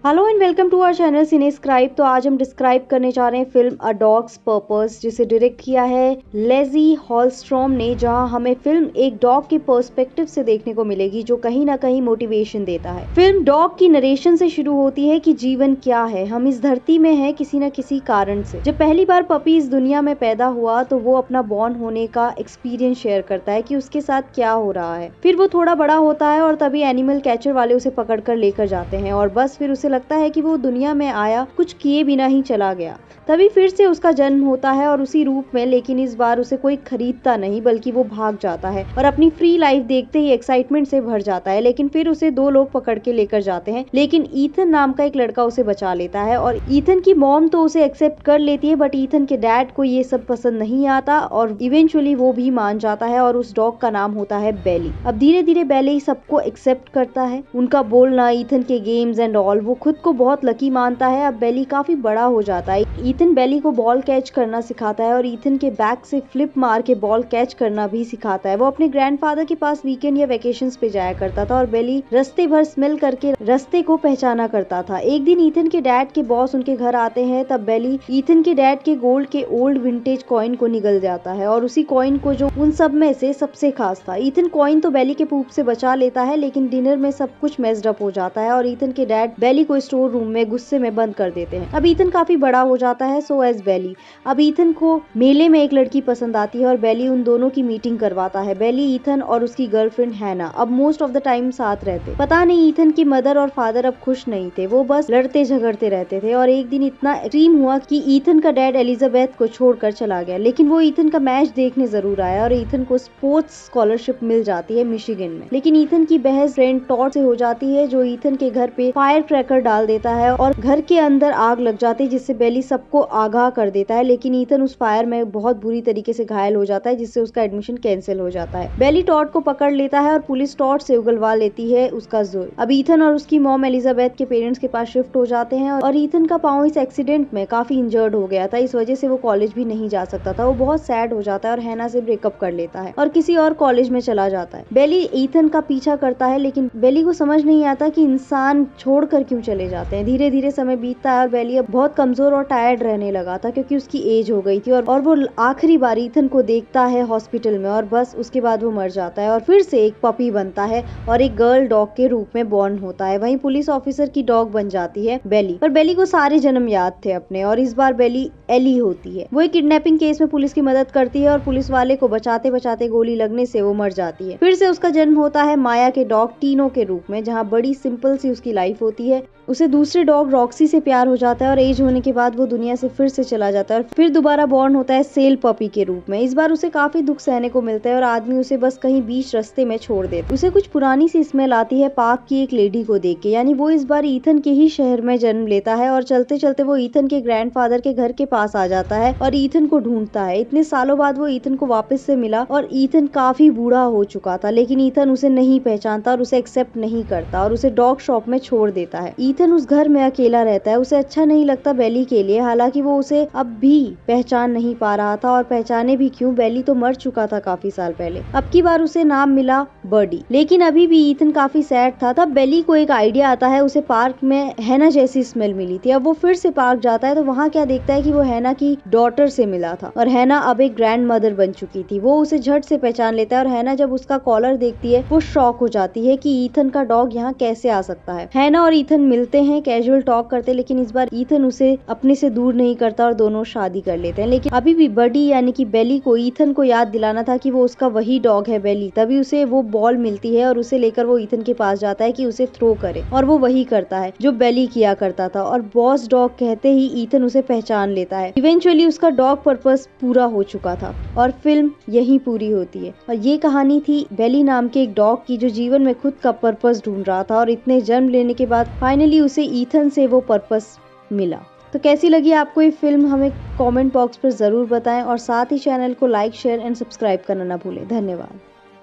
Hello and welcome to our channel Cinescribe. तो आज हम डिस्क्राइब करने जा रहे हैं फिल्म अ डॉग्स पर्पस, जिसे डायरेक्ट किया है लेज़ी हॉलस्ट्रॉम ने, जहां हमें फिल्म एक डॉग के पर्सपेक्टिव से देखने को मिलेगी जो कहीं ना कहीं मोटिवेशन देता है। फिल्म डॉग की नरेशन से शुरू होती है कि जीवन क्या है, हम इस धरती में हैं किसी न किसी कारण से। जब पहली बार पपी इस दुनिया में पैदा हुआ तो वो अपना बॉर्न होने का एक्सपीरियंस शेयर करता है कि उसके साथ क्या हो रहा है। फिर वो थोड़ा बड़ा होता है और तभी एनिमल कैचर वाले उसे पकड़ कर लेकर जाते हैं और बस फिर उसे लगता है कि वो दुनिया में आया कुछ किए बिना ही चला गया। तभी फिर से उसका जन्म होता है और उसी रूप में, लेकिन इस बार उसे कोई खरीदता नहीं बल्कि वो भाग जाता है और अपनी फ्री लाइफ देखते ही एक्साइटमेंट से भर जाता है। लेकिन फिर उसे दो लोग पकड़ के लेकर जाते हैं, लेकिन ईथन नाम का एक लड़का उसे बचा लेता है और ईथन की मॉम तो उसे एक्सेप्ट कर लेती है, बट ईथन के डैड को ये सब पसंद नहीं आता और इवेंचुअली वो भी मान जाता है और उस डॉग का नाम होता है बेली। अब धीरे धीरे बेली सबको एक्सेप्ट करता है, उनका बोलना, ईथन के गेम्स एंड ऑल। वो खुद को बहुत लकी मानता है। अब बेली काफी बड़ा हो जाता है। ईथन बेली को बॉल कैच करना सिखाता है और ईथन के बैक से फ्लिप मार के बॉल कैच करना भी सिखाता है। वो अपने ग्रैंडफादर के पास वीकेंड या वेकेशंस पे जाया करता था और बेली रास्ते भर स्मेल करके रास्ते को पहचाना करता था। एक दिन ईथन के डैड के बॉस उनके घर आते हैं, तब बेली ईथन के डैड के गोल्ड के ओल्ड विंटेज कॉइन को निगल जाता है और उसी कॉइन को जो उन सब में से सबसे खास था। ईथन कॉइन तो बेली के पूप से बचा लेता है, लेकिन डिनर में सब कुछ मेस्ड अप हो जाता है और ईथन के डैड बेली को स्टोर रूम में गुस्से में बंद कर देते हैं। अब ईथन काफी बड़ा हो जाता है, सो एज बेली। अब ईथन को मेले में एक लड़की पसंद आती है और बेली उन दोनों की मीटिंग करवाता है। बेली, ईथन और उसकी गर्लफ्रेंड हैना अब मोस्ट ऑफ द टाइम साथ रहते। पता नहीं ईथन की मदर और फादर अब खुश नहीं थे, वो बस लड़ते झगड़ते रहते थे और एक दिन इतना एक्सट्रीम हुआ कि ईथन का डैड एलिजाबेथ को छोड़कर चला गया। लेकिन वो ईथन का मैच देखने जरूर आया और ईथन को स्पोर्ट्स स्कॉलरशिप मिल जाती है मिशिगन में। लेकिन ईथन की बहस फ्रेंड टॉड से हो जाती है, जो ईथन के घर पे फायर क्रैकर डाल देता है और घर के अंदर आग लग जाती है, जिससे बेली सबको आगाह कर देता है। लेकिन ईथन उस फायर में बहुत बुरी तरीके से घायल हो जाता है, जिससे उसका एडमिशन कैंसिल हो जाता है। बेली टॉड को पकड़ लेता है और पुलिस टॉड से उगलवा लेती है उसका जुर्म। अब ईथन और उसकी मॉम एलिजाबेथ के पेरेंट्स के पास शिफ्ट हो जाते हैं और ईथन का पांव इस एक्सीडेंट में काफी इंजर्ड हो गया था, इस वजह से वो कॉलेज भी नहीं जा सकता था। वो बहुत सैड हो जाता है और हैना से ब्रेकअप कर लेता है और किसी और कॉलेज में चला जाता है। बेली ईथन का पीछा करता है, लेकिन बेली को समझ नहीं आता कि इंसान छोड़कर क्यों चले जाते हैं। धीरे धीरे समय बीतता है और बेली अब बहुत कमजोर और टायर्ड रहने लगा था, क्योंकि उसकी एज हो गई थी और वो आखिरी बार ईथन को देखता है हॉस्पिटल में और बस उसके बाद वो मर जाता है और फिर से एक पपी बनता है और एक गर्ल डॉग के रूप में बॉर्न होता है। वहीं पुलिस ऑफिसर की डॉग बन जाती है बेली। पर बेली को सारे जन्म याद थे अपने और इस बार बेली एली होती है। वो एक किडनैपिंग केस में पुलिस की मदद करती है और पुलिस वाले को बचाते बचाते गोली लगने से वो मर जाती है। फिर से उसका जन्म होता है माया के डॉग टीनो के रूप में, जहाँ बड़ी सिंपल सी उसकी लाइफ होती है। उसे दूसरे डॉग रॉक्सी से प्यार हो जाता है और एज होने के बाद वो दुनिया से फिर से चला जाता है और फिर दोबारा बॉर्न होता है सेल पपी के रूप में। इस बार उसे काफी दुख सहने को मिलता है और आदमी उसे बस कहीं बीच रास्ते में छोड़ देता। उसे कुछ पुरानी सी स्मेल आती है पार्क की एक लेडी को देख के, यानी वो इस बार ईथन के ही शहर में जन्म लेता है और चलते चलते वो ईथन के ग्रैंडफादर के घर के पास आ जाता है और ईथन को ढूंढता है। इतने सालों बाद वो ईथन को वापस से मिला और ईथन काफी बूढ़ा हो चुका था, लेकिन ईथन उसे नहीं पहचानता और उसे एक्सेप्ट नहीं करता और उसे डॉग शॉप में छोड़ देता है। ईथन उस घर में अकेला रहता है। उसे अच्छा नहीं लगता बेली के लिए, हालांकि वो उसे अब भी पहचान नहीं पा रहा था और पहचाने भी क्यों, बेली तो मर चुका था काफी साल पहले। अब की बार उसे नाम मिला बर्डी, लेकिन अभी भी ईथन काफी सैड था। तब बेली को एक आइडिया आता है, उसे पार्क में हैना जैसी स्मेल मिली थी। अब वो फिर से पार्क जाता है तो वहाँ क्या देखता है कि वो हैना की डॉटर से मिला था और हैना अब एक ग्रैंड मदर बन चुकी थी। वो उसे झट से पहचान लेता है और हैना जब उसका कॉलर देखती है वो शॉक हो जाती है कि ईथन का डॉग यहाँ कैसे आ सकता है। हैना और ईथन मिलते हैं, कैजुअल टॉक करते, लेकिन इस बार ईथन उसे अपने से दूर नहीं करता और दोनों शादी कर लेते हैं। लेकिन अभी भी बडी यानी कि बेली को ईथन को याद दिलाना था कि वो उसका वही डॉग है बेली। तभी उसे वो बॉल मिलती है और उसे लेकर वो ईथन के पास जाता है कि उसे थ्रो करे और वो वही करता है जो बेली किया करता था और बॉस डॉग कहते ही ईथन उसे पहचान लेता है। इवेंचुअली उसका डॉग पर्पस पूरा हो चुका था और फिल्म यही पूरी होती है। और ये कहानी थी बेली नाम के एक डॉग की, जो जीवन में खुद का पर्पस ढूंढ रहा था और इतने जन्म लेने के बाद फाइनली उसे ईथन से वो पर्पस मिला। तो कैसी लगी आपको ये फिल्म, हमें कमेंट बॉक्स पर जरूर बताएं और साथ ही चैनल को लाइक, शेयर एंड सब्सक्राइब करना ना भूलें। धन्यवाद।